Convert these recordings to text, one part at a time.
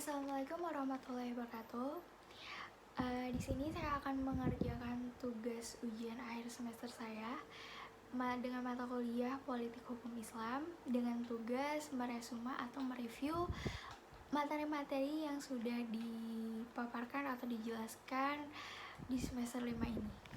Assalamualaikum warahmatullahi wabarakatuh. Di sini saya akan mengerjakan tugas ujian akhir semester saya dengan mata kuliah Politik Hukum Islam dengan tugas meresuma atau mereview materi-materi yang sudah dipaparkan atau dijelaskan di semester 5 ini.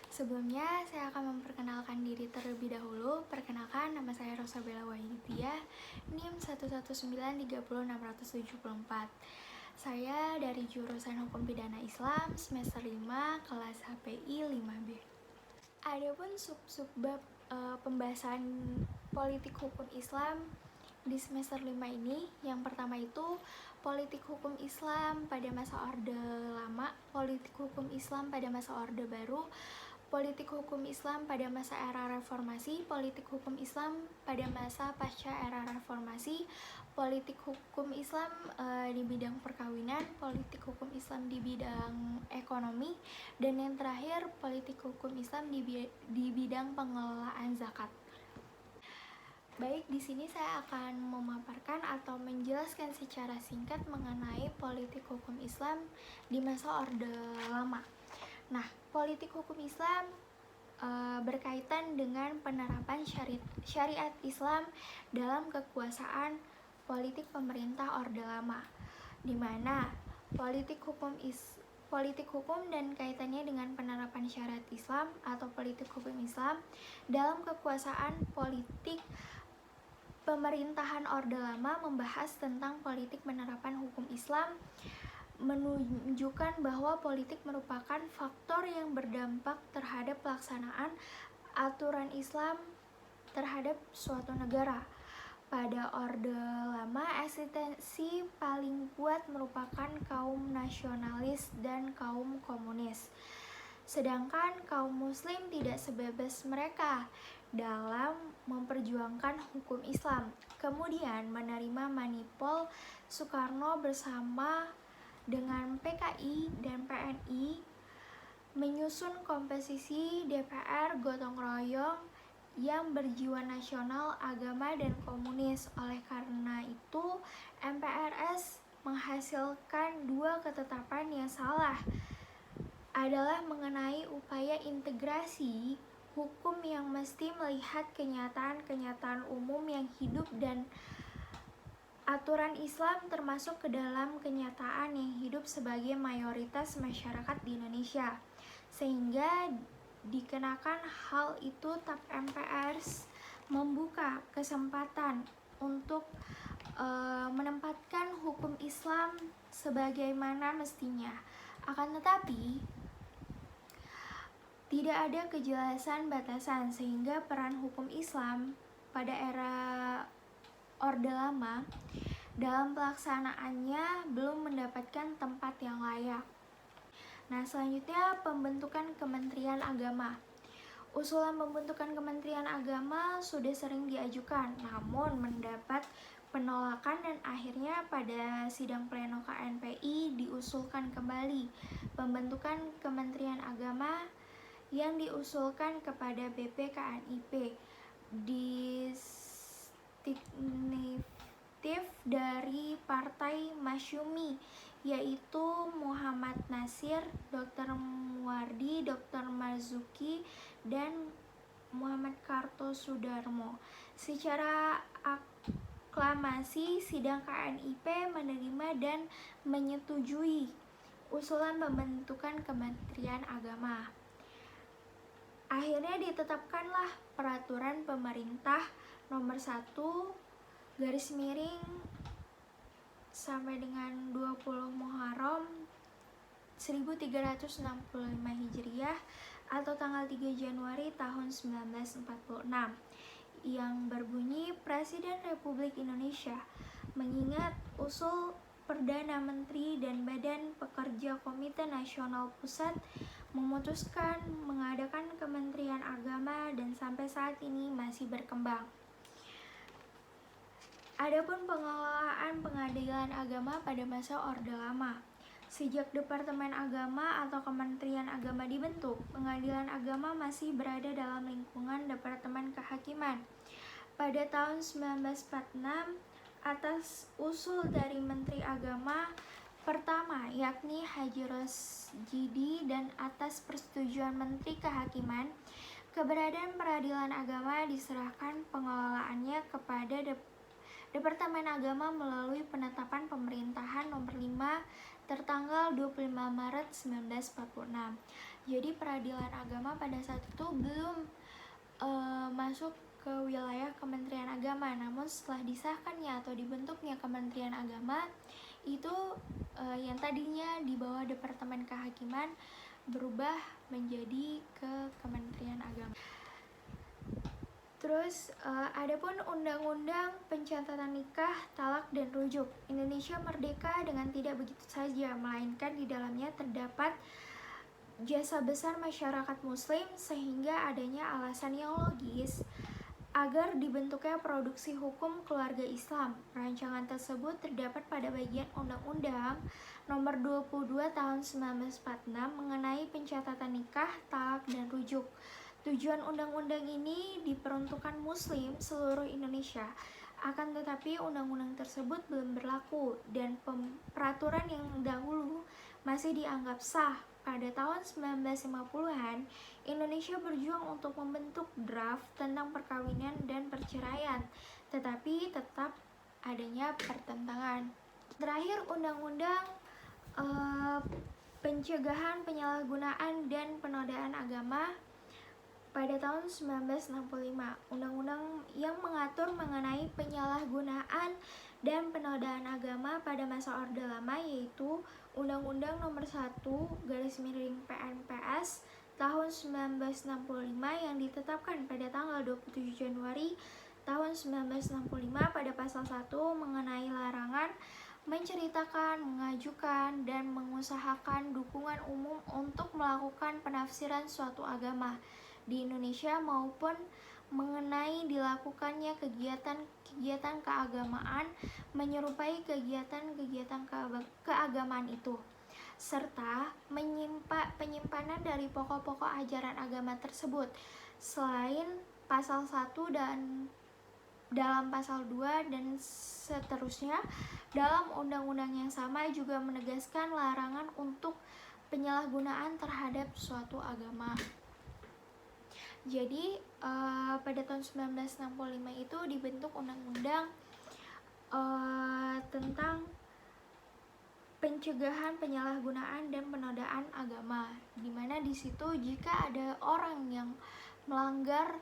Sebelumnya, saya akan memperkenalkan diri terlebih dahulu. Perkenalkan, nama saya Rosabella Wahidiyah, NIM 119030674. Saya dari jurusan Hukum Pidana Islam, semester 5, kelas HPI 5B. Adapun sub-bab pembahasan politik hukum Islam di semester 5 ini, yang pertama itu politik hukum Islam pada masa Orde Lama, politik hukum Islam pada masa Orde Baru, politik hukum Islam pada masa era reformasi, politik hukum Islam pada masa pasca era reformasi, politik hukum Islam di bidang perkawinan, politik hukum Islam di bidang ekonomi, dan yang terakhir politik hukum Islam di bidang pengelolaan zakat. Baik, di sini saya akan memaparkan atau menjelaskan secara singkat mengenai politik hukum Islam di masa Orde Lama. Nah, politik hukum Islam berkaitan dengan penerapan syariat Islam dalam kekuasaan politik pemerintah Orde Lama, di mana politik hukum dan kaitannya dengan penerapan syariat Islam atau politik hukum Islam dalam kekuasaan politik pemerintahan Orde Lama membahas tentang politik penerapan hukum Islam, menunjukkan bahwa politik merupakan faktor yang berdampak terhadap pelaksanaan aturan Islam terhadap suatu negara. Pada Orde Lama, eksistensi paling kuat merupakan kaum nasionalis dan kaum komunis. Sedangkan kaum muslim tidak sebebas mereka dalam memperjuangkan hukum Islam. Kemudian menerima manipul Soekarno bersama dengan PKI dan PNI menyusun komposisi DPR gotong royong yang berjiwa nasional, agama, dan komunis. Oleh karena itu, MPRS menghasilkan dua ketetapan yang salah, adalah mengenai upaya integrasi hukum yang mesti melihat kenyataan-kenyataan umum yang hidup dan aturan Islam termasuk ke dalam kenyataan yang hidup sebagai mayoritas masyarakat di Indonesia, sehingga dikenakan hal itu TAP MPRS membuka kesempatan untuk menempatkan hukum Islam sebagaimana mestinya. Akan tetapi tidak ada kejelasan batasan, sehingga peran hukum Islam pada era Orde Lama dalam pelaksanaannya belum mendapatkan tempat yang layak. Nah, selanjutnya pembentukan Kementerian Agama. Usulan pembentukan Kementerian Agama sudah sering diajukan, namun mendapat penolakan dan akhirnya pada sidang pleno KNPI diusulkan kembali pembentukan Kementerian Agama yang diusulkan kepada BPKNIP distintif dari Partai Masyumi, yaitu Muhammad Nasir, Dr. Muwardi, Dr. Marzuki, dan Muhammad Kartosudarmo. Secara aklamasi, sidang KNIP menerima dan menyetujui usulan pembentukan Kementerian Agama. Akhirnya ditetapkanlah Peraturan Pemerintah Nomor 1 garis miring sampai dengan 20 Muharram 1365 Hijriah atau tanggal 3 Januari tahun 1946 yang berbunyi, Presiden Republik Indonesia mengingat usul Perdana Menteri dan Badan Pekerja Komite Nasional Pusat memutuskan mengadakan Kementerian Agama dan sampai saat ini masih berkembang. Adapun pengelolaan pengadilan agama pada masa Orde Lama. Sejak Departemen Agama atau Kementerian Agama dibentuk, pengadilan agama masih berada dalam lingkungan Departemen Kehakiman. Pada tahun 1946, atas usul dari Menteri Agama pertama, yakni Haji Rosjidi, dan atas persetujuan Menteri Kehakiman, keberadaan peradilan agama diserahkan pengelolaannya kepada Departemen Agama melalui penetapan Pemerintahan Nomor 5 tertanggal 25 Maret 1946. Jadi peradilan agama pada saat itu belum masuk ke wilayah Kementerian Agama, namun setelah disahkannya atau dibentuknya Kementerian Agama itu yang tadinya di bawah Departemen Kehakiman berubah menjadi ke Kementerian Agama. Terus adapun Undang-Undang Pencatatan Nikah, Talak, dan Rujuk. Indonesia merdeka dengan tidak begitu saja, melainkan di dalamnya terdapat jasa besar masyarakat muslim sehingga adanya alasan yang logis agar dibentuknya produksi hukum keluarga Islam. Rancangan tersebut terdapat pada bagian Undang-Undang Nomor 22 Tahun 1946 mengenai pencatatan nikah, talak, dan rujuk. Tujuan undang-undang ini diperuntukkan muslim seluruh Indonesia. Akan tetapi undang-undang tersebut belum berlaku dan peraturan yang dahulu masih dianggap sah. Pada tahun 1950-an, Indonesia berjuang untuk membentuk draft tentang perkawinan dan perceraian, tetapi tetap adanya pertentangan. Terakhir, Undang-Undang Pencegahan Penyalahgunaan dan Penodaan Agama pada tahun 1965. Undang-undang yang mengatur mengenai penyalahgunaan dan penodaan agama pada masa Orde Lama, yaitu Undang-Undang Nomor 1/PNPS tahun 1965 yang ditetapkan pada tanggal 27 Januari tahun 1965 pada pasal 1 mengenai larangan menceritakan, mengajukan, dan mengusahakan dukungan umum untuk melakukan penafsiran suatu agama di Indonesia maupun mengenai dilakukannya kegiatan keagamaan menyerupai kegiatan keagamaan itu, serta penyimpanan dari pokok-pokok ajaran agama tersebut. Selain pasal 1 dan dalam pasal 2 dan seterusnya, dalam undang-undang yang sama juga menegaskan larangan untuk penyalahgunaan terhadap suatu agama. Jadi pada tahun 1965 itu dibentuk undang-undang tentang pencegahan penyalahgunaan dan penodaan agama, di mana di situ jika ada orang yang melanggar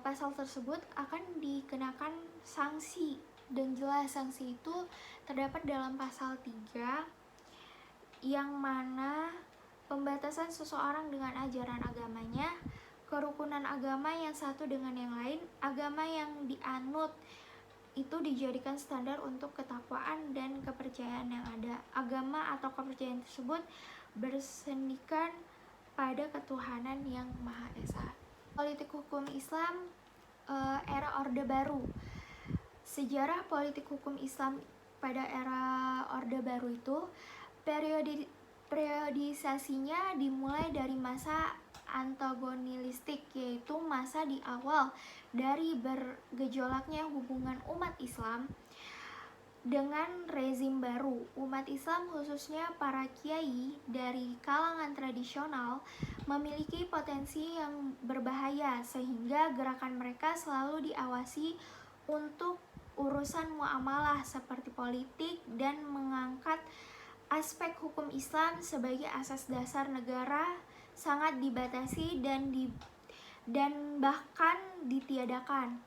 pasal tersebut akan dikenakan sanksi, dan jelas sanksi itu terdapat dalam pasal 3 yang mana pembatasan seseorang dengan ajaran agamanya, kerukunan agama yang satu dengan yang lain, agama yang dianut itu dijadikan standar untuk ketakwaan dan kepercayaan yang ada. Agama atau kepercayaan tersebut bersendikan pada ketuhanan yang Maha Esa. Politik hukum Islam era Orde Baru. Sejarah politik hukum Islam pada era Orde Baru itu periodisasinya dimulai dari masa antagonistik, yaitu masa di awal dari bergejolaknya hubungan umat Islam dengan rezim baru. Umat Islam, khususnya para kiai dari kalangan tradisional, memiliki potensi yang berbahaya sehingga gerakan mereka selalu diawasi untuk urusan muamalah seperti politik dan mengangkat aspek hukum Islam sebagai asas dasar negara sangat dibatasi dan bahkan ditiadakan.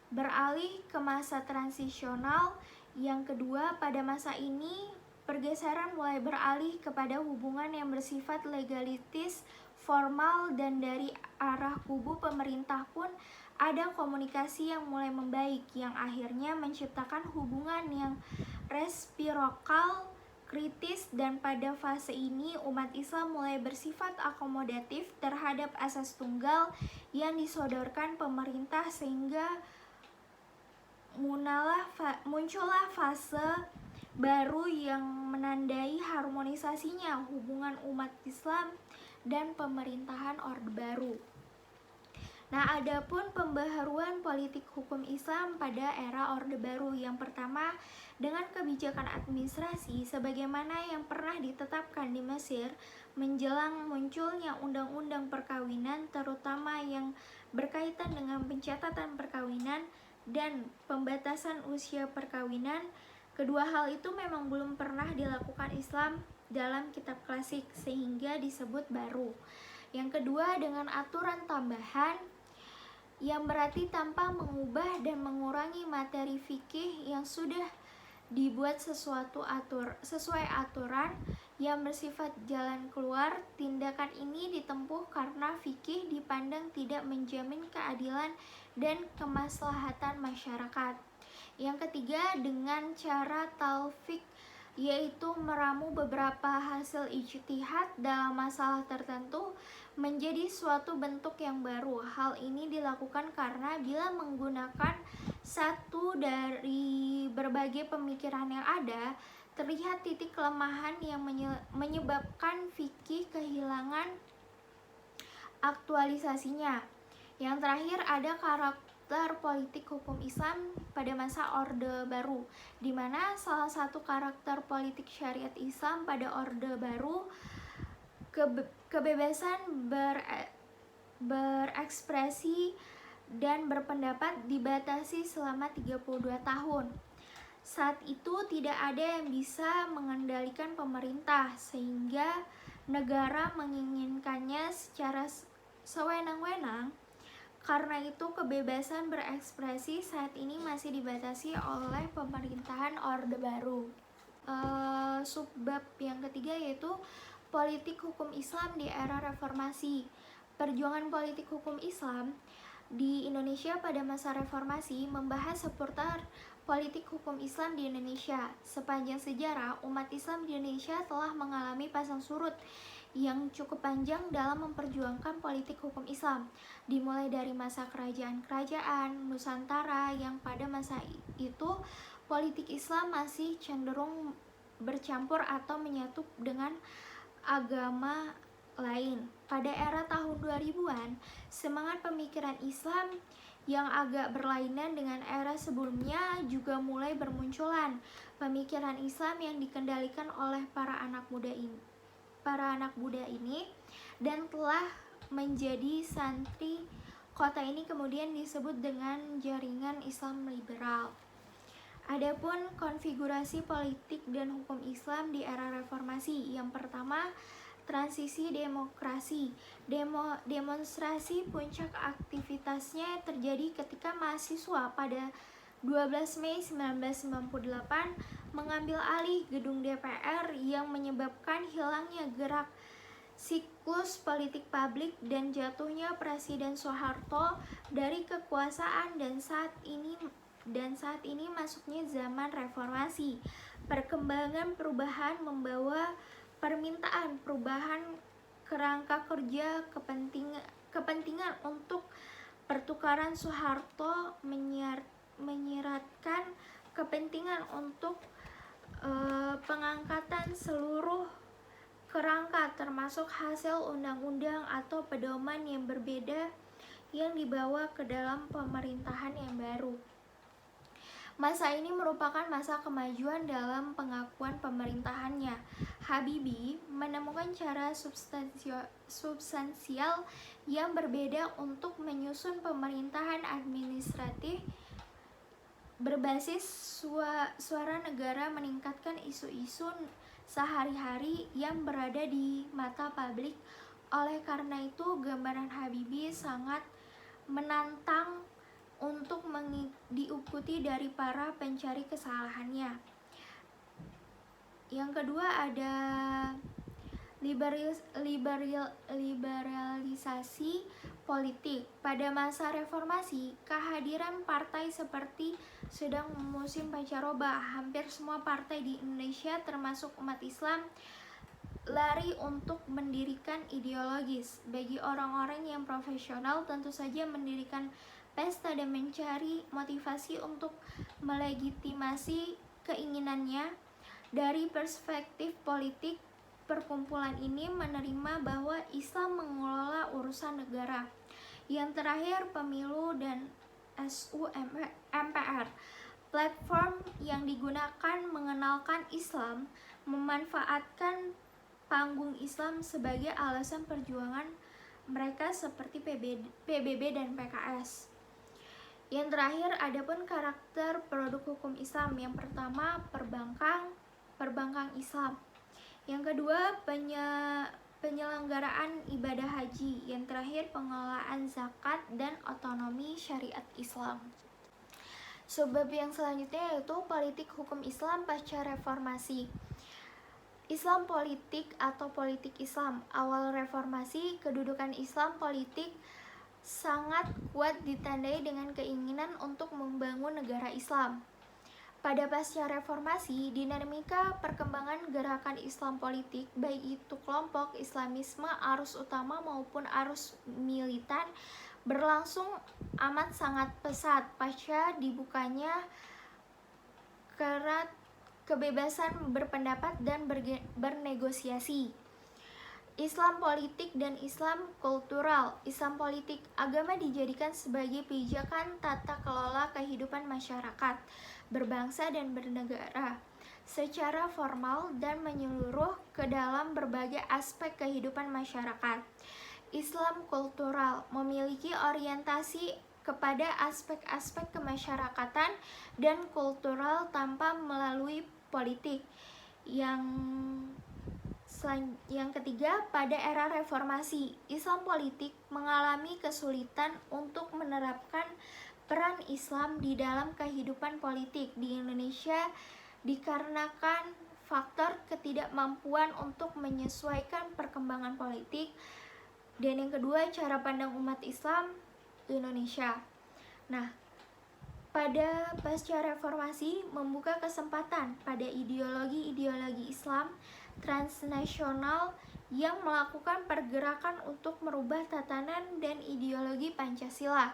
Beralih ke masa transisional yang kedua, pada masa ini pergeseran mulai beralih kepada hubungan yang bersifat legalitis, formal, dan dari arah kubu pemerintah pun ada komunikasi yang mulai membaik, yang akhirnya menciptakan hubungan yang resiprokal, kritis, dan pada fase ini umat Islam mulai bersifat akomodatif terhadap asas tunggal yang disodorkan pemerintah, sehingga muncullah fase baru yang menandai harmonisasinya hubungan umat Islam dan pemerintahan Orde Baru. Nah, adapun pembaharuan politik hukum Islam pada era Orde Baru, yang pertama dengan kebijakan administrasi sebagaimana yang pernah ditetapkan di Mesir menjelang munculnya undang-undang perkawinan, terutama yang berkaitan dengan pencatatan perkawinan dan pembatasan usia perkawinan. Kedua hal itu memang belum pernah dilakukan Islam dalam kitab klasik sehingga disebut baru. Yang kedua dengan aturan tambahan yang berarti tanpa mengubah dan mengurangi materi fikih yang sudah dibuat sesuai aturan yang bersifat jalan keluar. Tindakan ini ditempuh karena fikih dipandang tidak menjamin keadilan dan kemaslahatan masyarakat. Yang ketiga dengan cara talfik, yaitu meramu beberapa hasil ijtihad dalam masalah tertentu menjadi suatu bentuk yang baru. Hal ini dilakukan karena bila menggunakan satu dari berbagai pemikiran yang ada, terlihat titik kelemahan yang menyebabkan fikih kehilangan aktualisasinya. Yang terakhir ada karakter politik hukum Islam pada masa Orde Baru, di mana salah satu karakter politik syariat Islam pada Orde Baru kebebasan berekspresi dan berpendapat dibatasi selama 32 tahun. Saat itu tidak ada yang bisa mengendalikan pemerintah sehingga negara menginginkannya secara sewenang-wenang. Karena itu kebebasan berekspresi saat ini masih dibatasi oleh pemerintahan Orde Baru. Subbab yang ketiga yaitu politik hukum Islam di era reformasi. Perjuangan politik hukum Islam di Indonesia pada masa reformasi membahas seputar politik hukum Islam di Indonesia. Sepanjang sejarah, umat Islam di Indonesia telah mengalami pasang surut yang cukup panjang dalam memperjuangkan politik hukum Islam, dimulai dari masa kerajaan-kerajaan Nusantara yang pada masa itu politik Islam masih cenderung bercampur atau menyatu dengan agama lain. Pada era tahun 2000-an, semangat pemikiran Islam yang agak berlainan dengan era sebelumnya juga mulai bermunculan. Pemikiran Islam yang dikendalikan oleh para anak muda ini dan telah menjadi santri kota ini kemudian disebut dengan jaringan Islam liberal. Adapun konfigurasi politik dan hukum Islam di era reformasi. Yang pertama, transisi demokrasi. Demonstrasi puncak aktivitasnya terjadi ketika mahasiswa pada 12 Mei 1998 mengambil alih gedung DPR yang menyebabkan hilangnya gerak siklus politik publik dan jatuhnya Presiden Soeharto dari kekuasaan dan saat ini masuknya zaman reformasi. Perkembangan perubahan membawa permintaan perubahan kerangka kerja kepentingan untuk pertukaran. Soeharto menyiratkan kepentingan untuk pengangkatan seluruh kerangka termasuk hasil undang-undang atau pedoman yang berbeda yang dibawa ke dalam pemerintahan yang baru. Masa ini merupakan masa kemajuan dalam pengakuan pemerintahannya. Habibie menemukan cara substansial yang berbeda untuk menyusun pemerintahan administratif berbasis suara negara, meningkatkan isu-isu sehari-hari yang berada di mata publik. Oleh karena itu, gambaran Habibie sangat menantang untuk diikuti dari para pencari kesalahannya. Yang kedua ada liberalisasi politik. Pada masa reformasi, kehadiran partai seperti sedang musim pancaroba. Hampir semua partai di Indonesia termasuk umat Islam lari untuk mendirikan ideologis. Bagi orang-orang yang profesional tentu saja mendirikan pesta dan mencari motivasi untuk melegitimasi keinginannya. Dari perspektif politik, perkumpulan ini menerima bahwa Islam mengelola urusan negara. Yang terakhir, pemilu dan SUMPR. Platform yang digunakan mengenalkan Islam, memanfaatkan panggung Islam sebagai alasan perjuangan mereka seperti PBB dan PKS. Yang terakhir, adapun karakter produk hukum Islam. Yang pertama, perbankan Islam. Yang kedua, penyelenggaraan ibadah haji. Yang terakhir, pengelolaan zakat dan otonomi syariat Islam. Subbab yang selanjutnya yaitu politik hukum Islam pasca reformasi. Islam politik atau politik Islam. Awal reformasi, kedudukan Islam politik sangat kuat ditandai dengan keinginan untuk membangun negara Islam. Pada pasca reformasi, dinamika perkembangan gerakan Islam politik, baik itu kelompok Islamisme arus utama maupun arus militan, berlangsung amat sangat pesat pasca dibukanya kerat kebebasan berpendapat dan bernegosiasi. Islam politik dan Islam kultural. Islam politik, agama dijadikan sebagai pijakan tata kelola kehidupan masyarakat, berbangsa dan bernegara secara formal dan menyeluruh ke dalam berbagai aspek kehidupan masyarakat. Islam kultural memiliki orientasi kepada aspek-aspek kemasyarakatan dan kultural tanpa melalui politik. Yang ketiga, pada era reformasi, Islam politik mengalami kesulitan untuk menerapkan peran Islam di dalam kehidupan politik di Indonesia dikarenakan faktor ketidakmampuan untuk menyesuaikan perkembangan politik. Dan yang kedua, cara pandang umat Islam di Indonesia. Nah, pada pasca reformasi membuka kesempatan pada ideologi-ideologi Islam transnasional yang melakukan pergerakan untuk merubah tatanan dan ideologi Pancasila.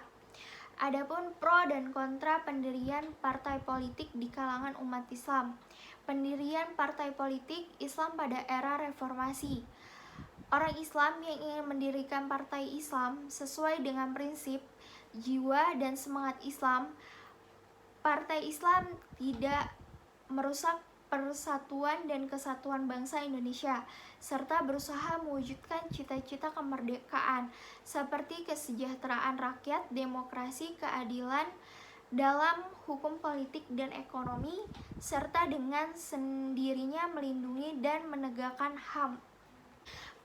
Adapun pro dan kontra pendirian partai politik di kalangan umat Islam. Pendirian partai politik Islam pada era reformasi. Orang Islam yang ingin mendirikan partai Islam sesuai dengan prinsip, jiwa, dan semangat Islam, partai Islam tidak merusak persatuan dan kesatuan bangsa Indonesia, serta berusaha mewujudkan cita-cita kemerdekaan seperti kesejahteraan rakyat, demokrasi, keadilan dalam hukum politik dan ekonomi, serta dengan sendirinya melindungi dan menegakkan HAM.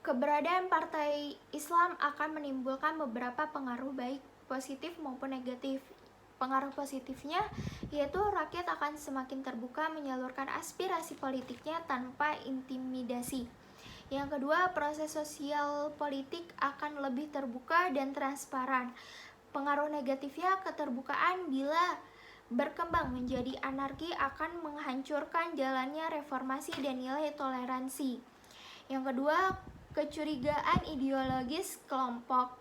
Keberadaan partai Islam akan menimbulkan beberapa pengaruh baik positif maupun negatif. Pengaruh positifnya yaitu rakyat akan semakin terbuka menyalurkan aspirasi politiknya tanpa intimidasi. Yang kedua, proses sosial politik akan lebih terbuka dan transparan. Pengaruh negatifnya, keterbukaan bila berkembang menjadi anarki akan menghancurkan jalannya reformasi dan nilai toleransi. Yang kedua, kecurigaan ideologis kelompok.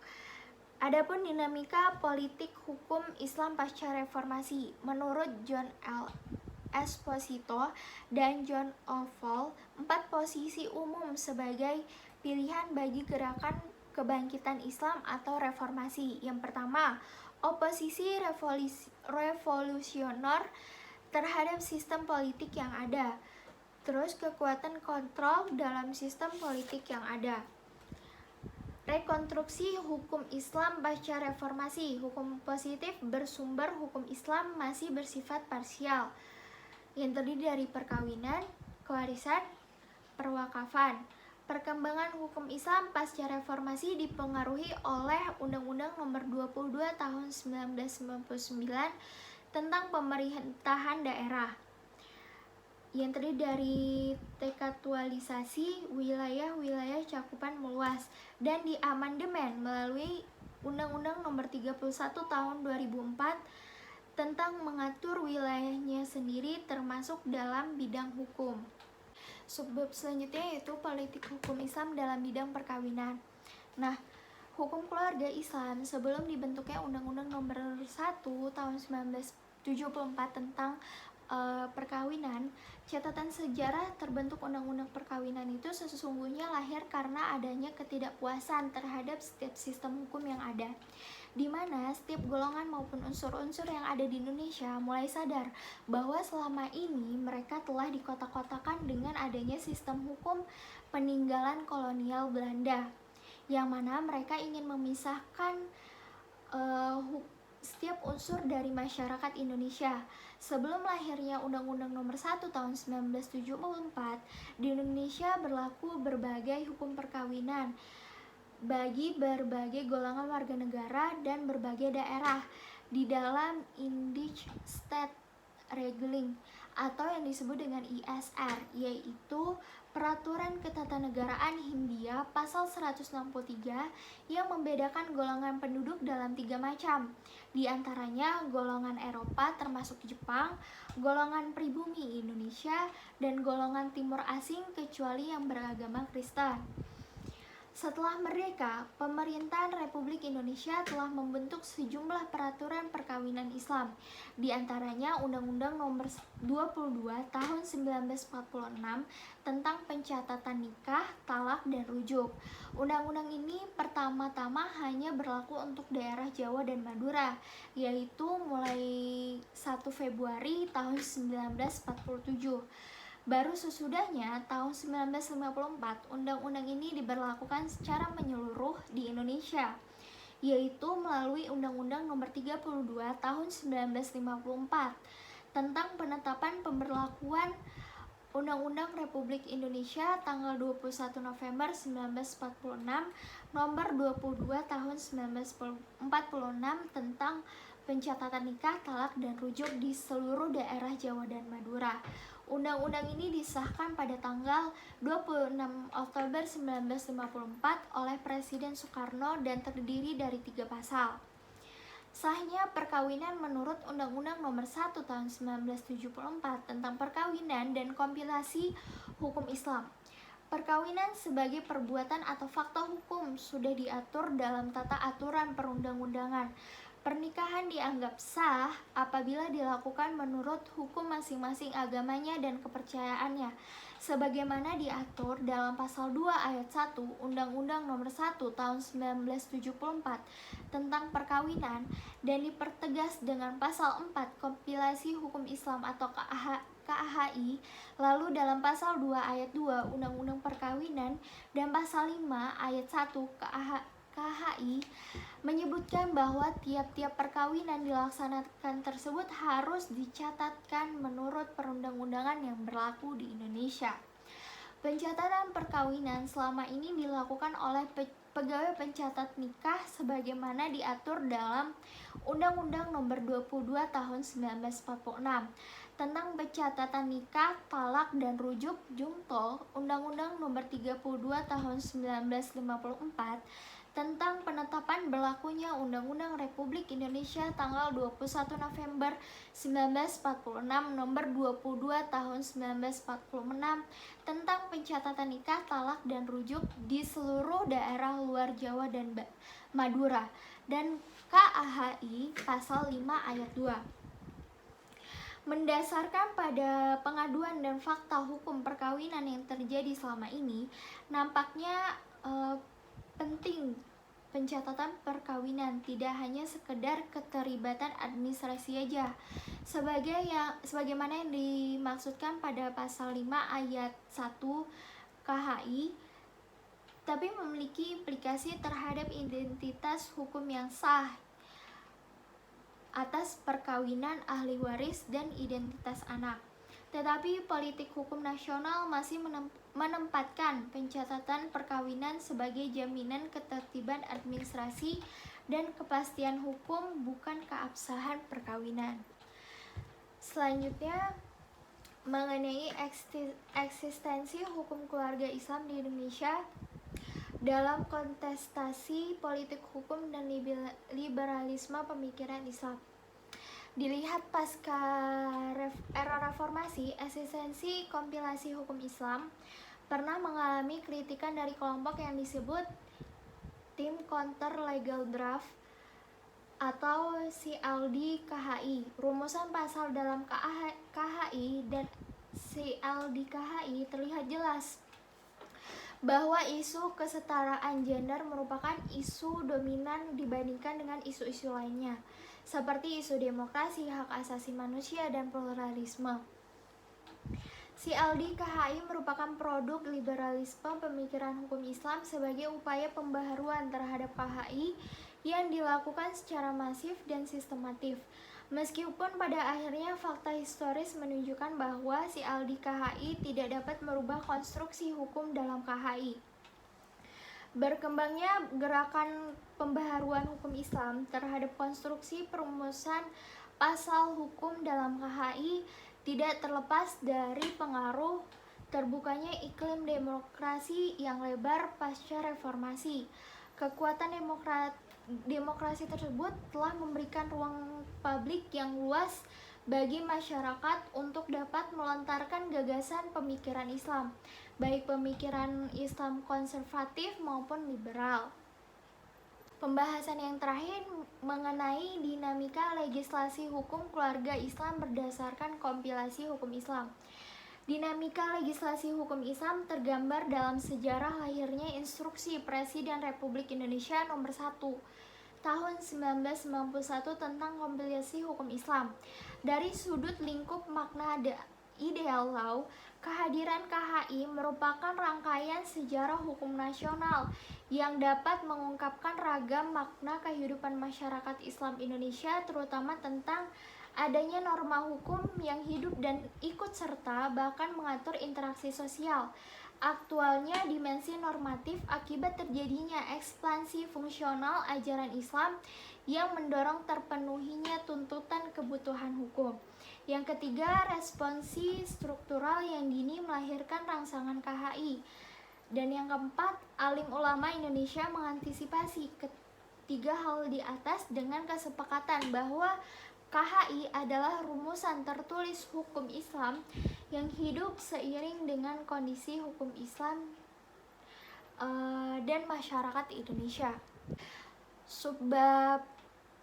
Adapun dinamika politik hukum Islam pasca reformasi, menurut John L. Esposito dan John Oval, 4 posisi umum sebagai pilihan bagi gerakan kebangkitan Islam atau reformasi. Yang pertama, oposisi revolusioner terhadap sistem politik yang ada. Terus kekuatan kontrol dalam sistem politik yang ada. Rekonstruksi hukum Islam pasca reformasi. Hukum positif bersumber hukum Islam masih bersifat parsial, yang terdiri dari perkawinan, kewarisan, perwakafan. Perkembangan hukum Islam pasca reformasi dipengaruhi oleh Undang-Undang Nomor 22 Tahun 1999 tentang pemerintahan daerah, yang terdiri dari tekatualisasi wilayah-wilayah cakupan meluas dan diamandemen melalui Undang-Undang Nomor 31 Tahun 2004 tentang mengatur wilayahnya sendiri termasuk dalam bidang hukum. Subbab selanjutnya yaitu politik hukum Islam dalam bidang perkawinan. Nah, hukum keluarga Islam sebelum dibentuknya Undang-Undang Nomor 1 Tahun 1974 tentang perkawinan, catatan sejarah terbentuk undang-undang perkawinan itu sesungguhnya lahir karena adanya ketidakpuasan terhadap setiap sistem hukum yang ada, di mana setiap golongan maupun unsur-unsur yang ada di Indonesia mulai sadar bahwa selama ini mereka telah dikotak-kotakan dengan adanya sistem hukum peninggalan kolonial Belanda, yang mana mereka ingin memisahkan setiap unsur dari masyarakat Indonesia. Sebelum lahirnya Undang-Undang Nomor 1 Tahun 1974, di Indonesia berlaku berbagai hukum perkawinan bagi berbagai golongan warga negara dan berbagai daerah di dalam Indigenous State Regling atau yang disebut dengan ISR, yaitu Peraturan Ketatanegaraan Hindia pasal 163 yang membedakan golongan penduduk dalam 3 macam, di antaranya golongan Eropa termasuk Jepang, golongan pribumi Indonesia, dan golongan timur asing kecuali yang beragama Kristen. Setelah merdeka, pemerintahan Republik Indonesia telah membentuk sejumlah peraturan perkawinan Islam, di antaranya Undang-Undang Nomor 22 Tahun 1946 tentang pencatatan nikah, talak, dan rujuk. Undang-undang ini pertama-tama hanya berlaku untuk daerah Jawa dan Madura, yaitu mulai 1 Februari tahun 1947. Baru sesudahnya, tahun 1954, undang-undang ini diberlakukan secara menyeluruh di Indonesia, yaitu melalui Undang-Undang Nomor 32 Tahun 1954 tentang penetapan pemberlakuan Undang-Undang Republik Indonesia tanggal 21 November 1946 Nomor 22 Tahun 1946 tentang pencatatan nikah, talak, dan rujuk di seluruh daerah Jawa dan Madura. Undang-undang ini disahkan pada tanggal 26 Oktober 1954 oleh Presiden Soekarno dan terdiri dari 3 pasal. Sahnya perkawinan menurut Undang-Undang Nomor 1 Tahun 1974 tentang perkawinan dan kompilasi hukum Islam. Perkawinan sebagai perbuatan atau fakta hukum sudah diatur dalam tata aturan perundang-undangan. Pernikahan dianggap sah apabila dilakukan menurut hukum masing-masing agamanya dan kepercayaannya, sebagaimana diatur dalam pasal 2 ayat 1 Undang-Undang Nomor 1 Tahun 1974 tentang perkawinan, dan dipertegas dengan pasal 4 Kompilasi Hukum Islam atau KAHI, lalu dalam pasal 2 ayat 2 Undang-Undang Perkawinan dan pasal 5 ayat 1 KHI menyebutkan bahwa tiap-tiap perkawinan dilaksanakan tersebut harus dicatatkan menurut perundang-undangan yang berlaku di Indonesia. Pencatatan perkawinan selama ini dilakukan oleh pegawai pencatat nikah sebagaimana diatur dalam Undang-Undang Nomor 22 Tahun 1946 tentang pencatatan nikah, talak, dan rujuk Jungto, Undang-Undang Nomor 32 Tahun 1954 tentang penetapan berlakunya Undang-Undang Republik Indonesia tanggal 21 November 1946 Nomor 22 Tahun 1946 tentang pencatatan nikah, talak, dan rujuk di seluruh daerah luar Jawa dan Madura, dan KAHI pasal 5 ayat 2. Mendasarkan pada pengaduan dan fakta hukum perkawinan yang terjadi selama ini, nampaknya penting pencatatan perkawinan tidak hanya sekedar keterlibatan administrasi aja, sebagaimana yang dimaksudkan pada pasal 5 ayat 1 KHI, tapi memiliki implikasi terhadap identitas hukum yang sah atas perkawinan ahli waris dan identitas anak. Tetapi politik hukum nasional masih menempatkan pencatatan perkawinan sebagai jaminan ketertiban administrasi dan kepastian hukum, bukan keabsahan perkawinan. Selanjutnya, mengenai eksistensi hukum keluarga Islam di Indonesia dalam kontestasi politik hukum dan liberalisme pemikiran Islam. Dilihat pasca era reformasi, eksistensi kompilasi hukum Islam pernah mengalami kritikan dari kelompok yang disebut tim counter legal draft atau CLD-KHI. Rumusan pasal dalam KHI dan CLD-KHI terlihat jelas bahwa isu kesetaraan gender merupakan isu dominan dibandingkan dengan isu-isu lainnya, seperti isu demokrasi, hak asasi manusia, dan pluralisme. CLD-KHI merupakan produk liberalisme pemikiran hukum Islam sebagai upaya pembaharuan terhadap KHI yang dilakukan secara masif dan sistematif. Meskipun pada akhirnya fakta historis menunjukkan bahwa CLD-KHI tidak dapat merubah konstruksi hukum dalam KHI. Berkembangnya gerakan pembaharuan hukum Islam terhadap konstruksi perumusan pasal hukum dalam KHI tidak terlepas dari pengaruh terbukanya iklim demokrasi yang lebar pasca reformasi. Kekuatan demokrasi tersebut telah memberikan ruang publik yang luas bagi masyarakat untuk dapat melontarkan gagasan pemikiran Islam, baik pemikiran Islam konservatif maupun liberal. Pembahasan yang terakhir mengenai dinamika legislasi hukum keluarga Islam berdasarkan kompilasi hukum Islam. Dinamika legislasi hukum Islam tergambar dalam sejarah lahirnya Instruksi Presiden Republik Indonesia Nomor 1 Tahun 1991 tentang kompilasi hukum Islam. Dari sudut lingkup makna ideal law, kehadiran KHI merupakan rangkaian sejarah hukum nasional yang dapat mengungkapkan ragam makna kehidupan masyarakat Islam Indonesia, terutama tentang adanya norma hukum yang hidup dan ikut serta bahkan mengatur interaksi sosial. Aktualnya dimensi normatif akibat terjadinya ekspansi fungsional ajaran Islam yang mendorong terpenuhinya tuntutan kebutuhan hukum. Yang ketiga, responsi struktural yang dini melahirkan rangsangan KHI. Dan yang keempat, alim ulama Indonesia mengantisipasi ketiga hal di atas dengan kesepakatan bahwa KHI adalah rumusan tertulis hukum Islam yang hidup seiring dengan kondisi hukum Islam dan masyarakat Indonesia. Subbab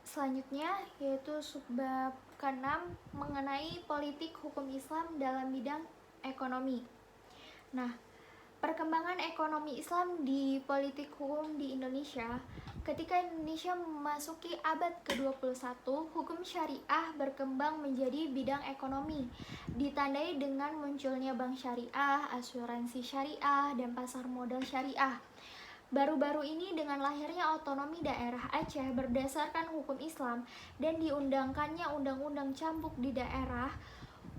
selanjutnya yaitu subbab ke-6 mengenai politik hukum Islam dalam bidang ekonomi. Nah, perkembangan ekonomi Islam di politik hukum di Indonesia. Ketika Indonesia memasuki abad ke-21, hukum syariah berkembang menjadi bidang ekonomi, ditandai dengan munculnya bank syariah, asuransi syariah, dan pasar modal syariah. Baru-baru ini dengan lahirnya otonomi daerah Aceh berdasarkan hukum Islam dan diundangkannya undang-undang cambuk di daerah,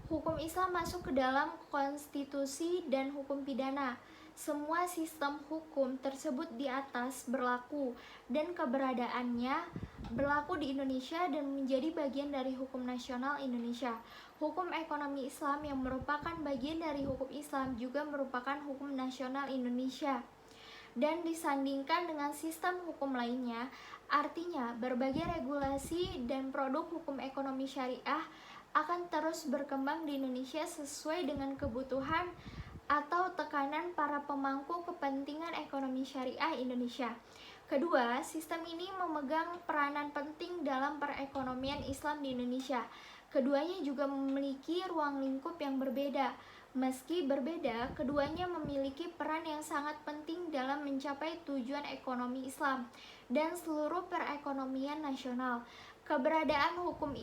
hukum Islam masuk ke dalam konstitusi dan hukum pidana. Semua sistem hukum tersebut di atas berlaku dan keberadaannya berlaku di Indonesia dan menjadi bagian dari hukum nasional Indonesia. Hukum ekonomi Islam yang merupakan bagian dari hukum Islam juga merupakan hukum nasional Indonesia dan disandingkan dengan sistem hukum lainnya. Artinya, berbagai regulasi dan produk hukum ekonomi syariah akan terus berkembang di Indonesia sesuai dengan kebutuhan atau tekanan para pemangku kepentingan ekonomi syariah Indonesia. Kedua, sistem ini memegang peranan penting dalam perekonomian Islam di Indonesia. Keduanya juga memiliki ruang lingkup yang berbeda. Meski berbeda, keduanya memiliki peran yang sangat penting dalam mencapai tujuan ekonomi Islam dan seluruh perekonomian nasional. Keberadaan hukum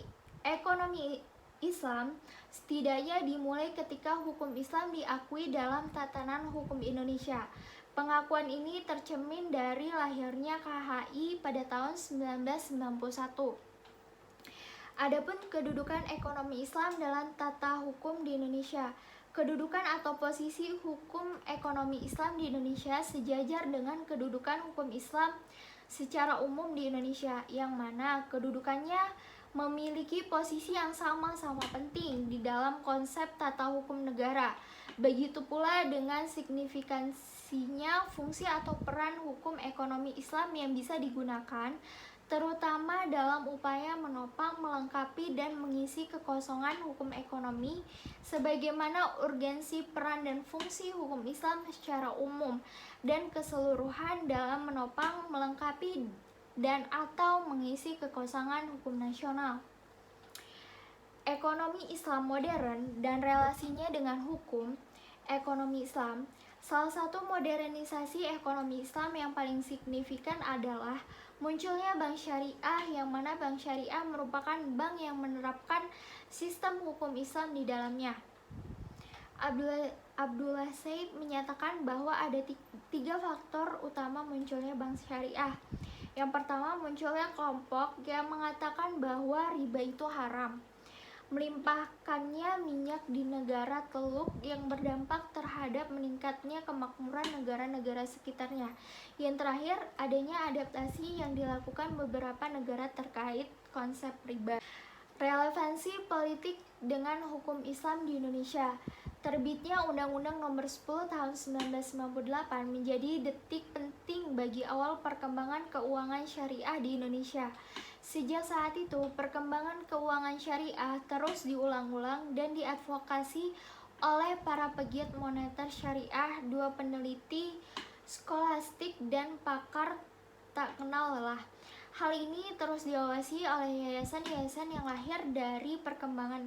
ekonomi Islam setidaknya dimulai ketika hukum Islam diakui dalam tatanan hukum Indonesia. Pengakuan ini tercermin dari lahirnya KHI pada tahun 1991. Adapun kedudukan ekonomi Islam dalam tata hukum di Indonesia. Kedudukan atau posisi hukum ekonomi Islam di Indonesia sejajar dengan kedudukan hukum Islam secara umum di Indonesia, yang mana kedudukannya memiliki posisi yang sama-sama penting di dalam konsep tata hukum negara. Begitu pula dengan signifikansinya fungsi atau peran hukum ekonomi Islam yang bisa digunakan terutama dalam upaya menopang, melengkapi, dan mengisi kekosongan hukum ekonomi, sebagaimana urgensi peran dan fungsi hukum Islam secara umum dan keseluruhan dalam menopang, melengkapi, dan atau mengisi kekosongan hukum nasional. Ekonomi Islam modern dan relasinya dengan hukum ekonomi Islam. Salah satu modernisasi ekonomi Islam yang paling signifikan adalah munculnya bank syariah, yang mana bank syariah merupakan bank yang menerapkan sistem hukum Islam di dalamnya. Abdullah Said menyatakan bahwa ada tiga faktor utama munculnya bank syariah. Yang pertama, munculnya kelompok yang mengatakan bahwa riba itu haram, melimpahkannya minyak di negara Teluk yang berdampak terhadap meningkatnya kemakmuran negara-negara sekitarnya. Yang terakhir, adanya adaptasi yang dilakukan beberapa negara terkait konsep riba. Relevansi politik dengan hukum Islam di Indonesia. Terbitnya Undang-Undang Nomor 10 Tahun 1998 menjadi detik penting bagi awal perkembangan keuangan syariah di Indonesia. Sejak saat itu, perkembangan keuangan syariah terus diulang-ulang dan diadvokasi oleh para pegiat moneter syariah, dua peneliti skolastik dan pakar tak kenal lelah. Hal ini terus diawasi oleh yayasan-yayasan yang lahir dari perkembangan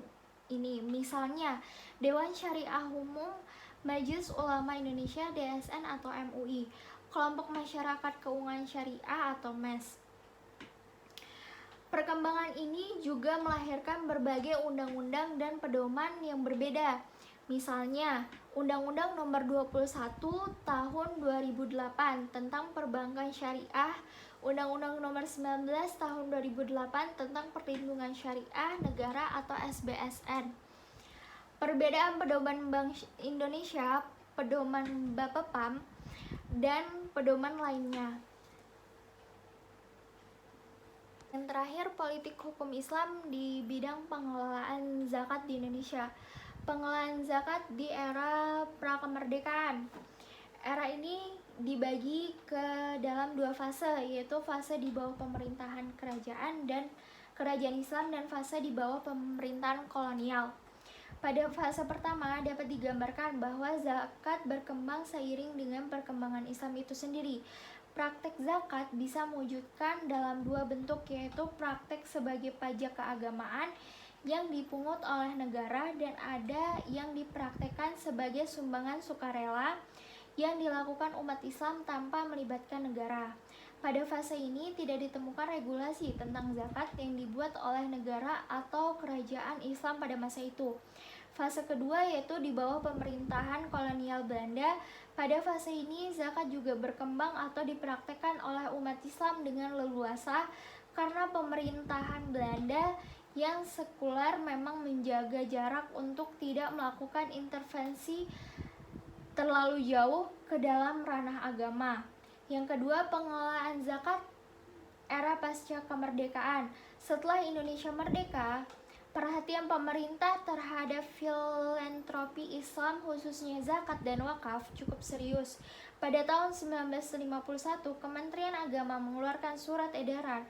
ini. Misalnya, Dewan Syariah Umum, Majelis Ulama Indonesia (DSN) atau MUI, Kelompok Masyarakat Keuangan Syariah atau MES. Perkembangan ini juga melahirkan berbagai undang-undang dan pedoman yang berbeda. Misalnya, Undang-Undang Nomor 21 Tahun 2008 tentang Perbankan Syariah, Undang-Undang Nomor 19 Tahun 2008 tentang Perlindungan Syariah Negara atau SBSN. Perbedaan pedoman Bank Indonesia, pedoman Bapepam, dan pedoman lainnya. Yang terakhir, politik hukum Islam di bidang pengelolaan zakat di Indonesia. Pengelolaan zakat di era prakemerdekaan. Era ini dibagi ke dalam dua fase, yaitu fase di bawah pemerintahan kerajaan Islam dan fase di bawah pemerintahan kolonial. Pada fase pertama dapat digambarkan bahwa zakat berkembang seiring dengan perkembangan Islam itu sendiri. Praktek zakat bisa mewujudkan dalam dua bentuk, yaitu praktek sebagai pajak keagamaan yang dipungut oleh negara dan ada yang dipraktekkan sebagai sumbangan sukarela yang dilakukan umat Islam tanpa melibatkan negara. Pada fase ini tidak ditemukan regulasi tentang zakat yang dibuat oleh negara atau kerajaan Islam pada masa itu. Fase kedua yaitu di bawah pemerintahan kolonial Belanda. Pada fase ini zakat juga berkembang atau dipraktekkan oleh umat Islam dengan leluasa karena pemerintahan Belanda yang sekuler memang menjaga jarak untuk tidak melakukan intervensi terlalu jauh ke dalam ranah agama. Yang kedua, pengelolaan zakat era pasca kemerdekaan. Setelah Indonesia merdeka, perhatian pemerintah terhadap filantropi Islam khususnya zakat dan wakaf cukup serius. Pada tahun 1951, Kementerian Agama mengeluarkan surat edaran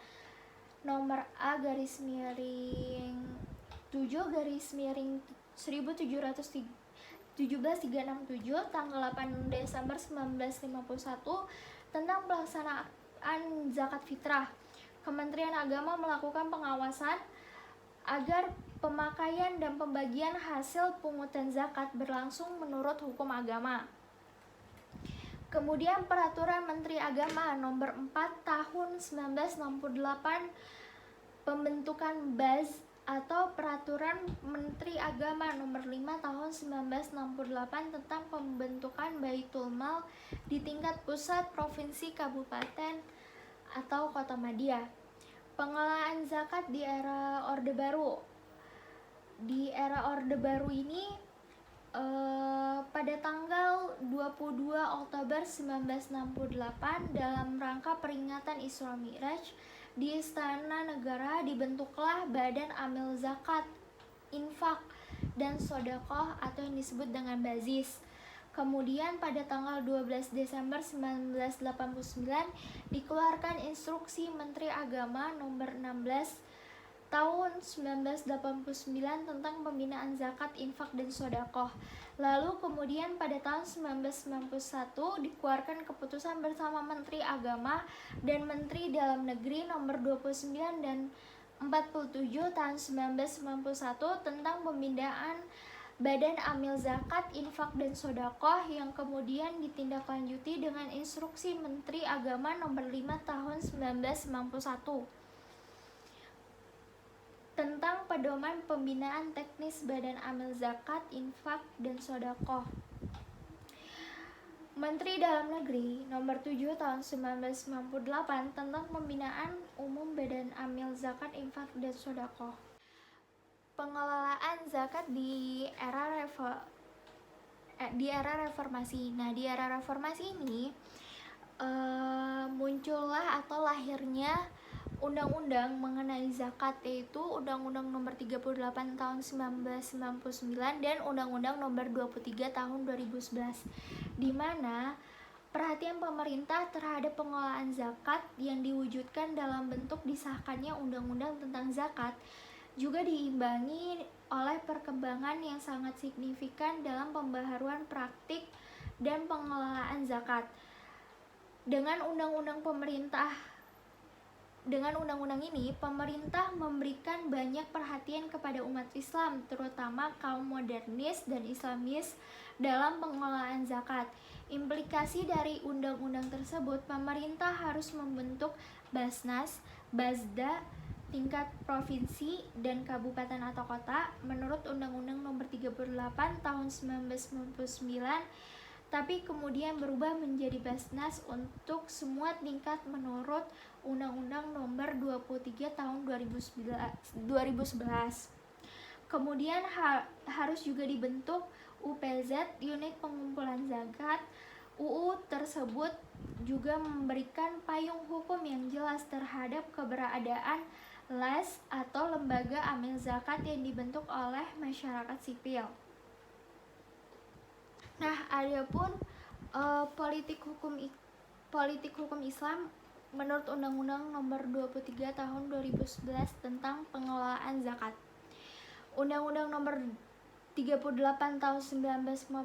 nomor A/7/1737 tanggal 8 Desember 1951 tentang pelaksanaan zakat fitrah. Kementerian Agama melakukan pengawasan agar pemakaian dan pembagian hasil pungutan zakat berlangsung menurut hukum agama. Kemudian Peraturan Menteri Agama Nomor 4 Tahun 1968 pembentukan BAZ atau Peraturan Menteri Agama Nomor 5 Tahun 1968 tentang pembentukan Baitul Mal di tingkat pusat, provinsi, kabupaten, atau kota madya. Pengelolaan zakat di era Orde Baru. Di era Orde Baru ini pada tanggal 22 Oktober 1968 dalam rangka peringatan Isra Mi'raj di Istana Negara dibentuklah Badan Amil Zakat, Infak, dan Sodakoh atau yang disebut dengan BAZIS. Kemudian pada tanggal 12 Desember 1989 dikeluarkan Instruksi Menteri Agama Nomor 16 tahun 1989 tentang pembinaan zakat, infak, dan sedekah. Lalu kemudian pada tahun 1991 dikeluarkan keputusan bersama Menteri Agama dan Menteri Dalam Negeri nomor 29 dan 47 tahun 1991 tentang pembinaan Badan Amil Zakat, Infak, dan Sedekah yang kemudian ditindaklanjuti dengan Instruksi Menteri Agama nomor 5 tahun 1991 tentang pedoman pembinaan teknis Badan Amil Zakat, Infak, dan Sedekah. Menteri Dalam Negeri nomor 7 tahun 1998 tentang pembinaan umum Badan Amil Zakat, Infak, dan Sedekah. Pengelolaan zakat di era reformasi. Nah, di era reformasi ini muncullah atau lahirnya undang-undang mengenai zakat, yaitu Undang-Undang Nomor 38 Tahun 1999 dan Undang-Undang Nomor 23 Tahun 2011, di mana perhatian pemerintah terhadap pengelolaan zakat yang diwujudkan dalam bentuk disahkannya Undang-Undang tentang zakat juga diimbangi oleh perkembangan yang sangat signifikan dalam pembaharuan praktik dan pengelolaan zakat. Dengan undang-undang ini, pemerintah memberikan banyak perhatian kepada umat Islam, terutama kaum modernis dan Islamis dalam pengelolaan zakat. Implikasi dari undang-undang tersebut, pemerintah harus membentuk Basnas, Basda, tingkat provinsi dan kabupaten atau kota menurut Undang-Undang Nomor 38 Tahun 1999, tapi kemudian berubah menjadi Basnas untuk semua tingkat menurut Undang-Undang Nomor 23 Tahun 2011. Kemudian harus juga dibentuk UPZ, Unit Pengumpulan Zakat. UU tersebut juga memberikan payung hukum yang jelas terhadap keberadaan LAS atau Lembaga Amil Zakat yang dibentuk oleh masyarakat sipil. Nah, adapun politik hukum Islam menurut Undang-Undang Nomor 23 Tahun 2011 tentang pengelolaan zakat. Undang-Undang Nomor 38 Tahun 1951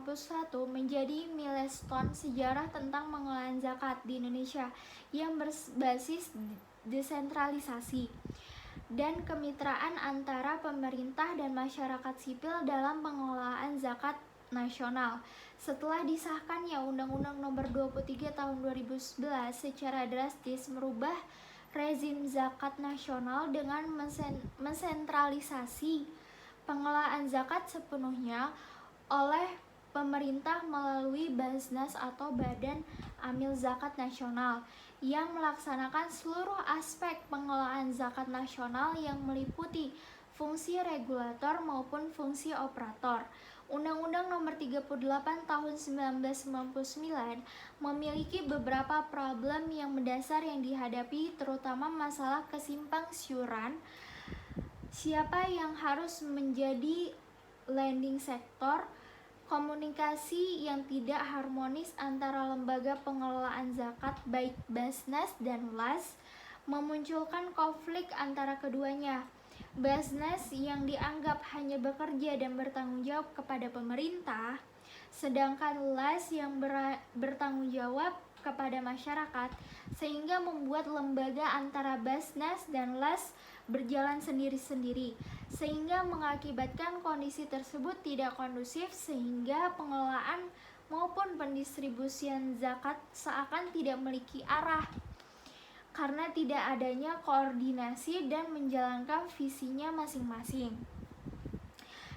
menjadi milestone sejarah tentang pengelolaan zakat di Indonesia yang berbasis desentralisasi dan kemitraan antara pemerintah dan masyarakat sipil dalam pengelolaan zakat nasional. Setelah disahkannya Undang-Undang Nomor 23 Tahun 2011 secara drastis merubah rezim zakat nasional dengan mensentralisasi pengelolaan zakat sepenuhnya oleh pemerintah melalui Basnas atau Badan Amil Zakat Nasional yang melaksanakan seluruh aspek pengelolaan zakat nasional yang meliputi fungsi regulator maupun fungsi operator. Undang-Undang Nomor 38 Tahun 1999 memiliki beberapa problem yang mendasar yang dihadapi, terutama masalah kesimpang siuran siapa yang harus menjadi lending sektor, komunikasi yang tidak harmonis antara lembaga pengelolaan zakat baik Basnas dan LAS memunculkan konflik antara keduanya. Basnas yang dianggap hanya bekerja dan bertanggung jawab kepada pemerintah, sedangkan LAS yang bertanggung jawab kepada masyarakat, sehingga membuat lembaga antara Basnas dan LAS berjalan sendiri-sendiri, sehingga mengakibatkan kondisi tersebut tidak kondusif, sehingga pengelolaan maupun pendistribusian zakat seakan tidak memiliki arah karena tidak adanya koordinasi dan menjalankan visinya masing-masing.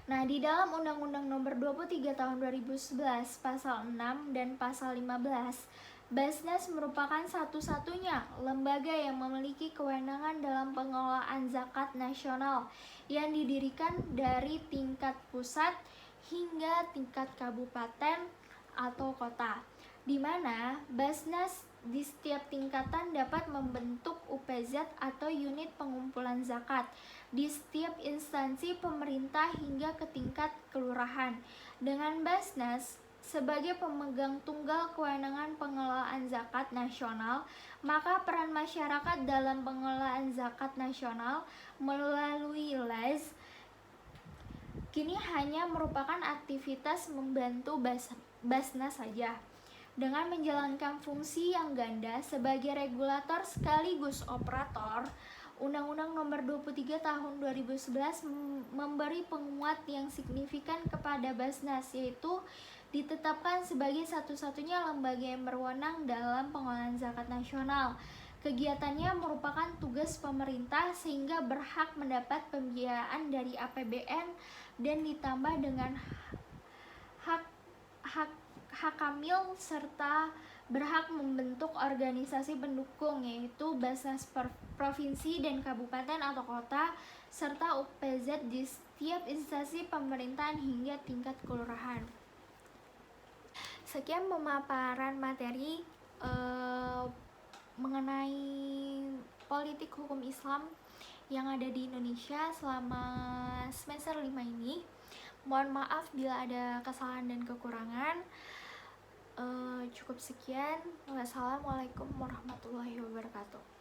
Nah, di dalam Undang-Undang Nomor 23 Tahun 2011 Pasal 6 dan Pasal 15, Basnas merupakan satu-satunya lembaga yang memiliki kewenangan dalam pengelolaan zakat nasional yang didirikan dari tingkat pusat hingga tingkat kabupaten atau kota, di mana Basnas di setiap tingkatan dapat membentuk UPZ atau unit pengumpulan zakat di setiap instansi pemerintah hingga ke tingkat kelurahan. Dengan Basnas, Sebagai pemegang tunggal kewenangan pengelolaan zakat nasional, maka peran masyarakat dalam pengelolaan zakat nasional melalui LAS kini hanya merupakan aktivitas membantu Basnas saja. Dengan menjalankan fungsi yang ganda sebagai regulator sekaligus operator, Undang-Undang Nomor 23 Tahun 2011 memberi penguat yang signifikan kepada Basnas, yaitu ditetapkan sebagai satu-satunya lembaga yang berwenang dalam pengelolaan zakat nasional. Kegiatannya merupakan tugas pemerintah sehingga berhak mendapat pembiayaan dari APBN dan ditambah dengan hak Hakamil serta berhak membentuk organisasi pendukung yaitu Basnas provinsi dan kabupaten atau kota serta UPZ di setiap instansi pemerintahan hingga tingkat kelurahan. Sekian pemaparan materi mengenai politik hukum Islam yang ada di Indonesia selama semester 5 ini. Mohon maaf bila ada kesalahan dan kekurangan. Cukup sekian. Wassalamualaikum warahmatullahi wabarakatuh.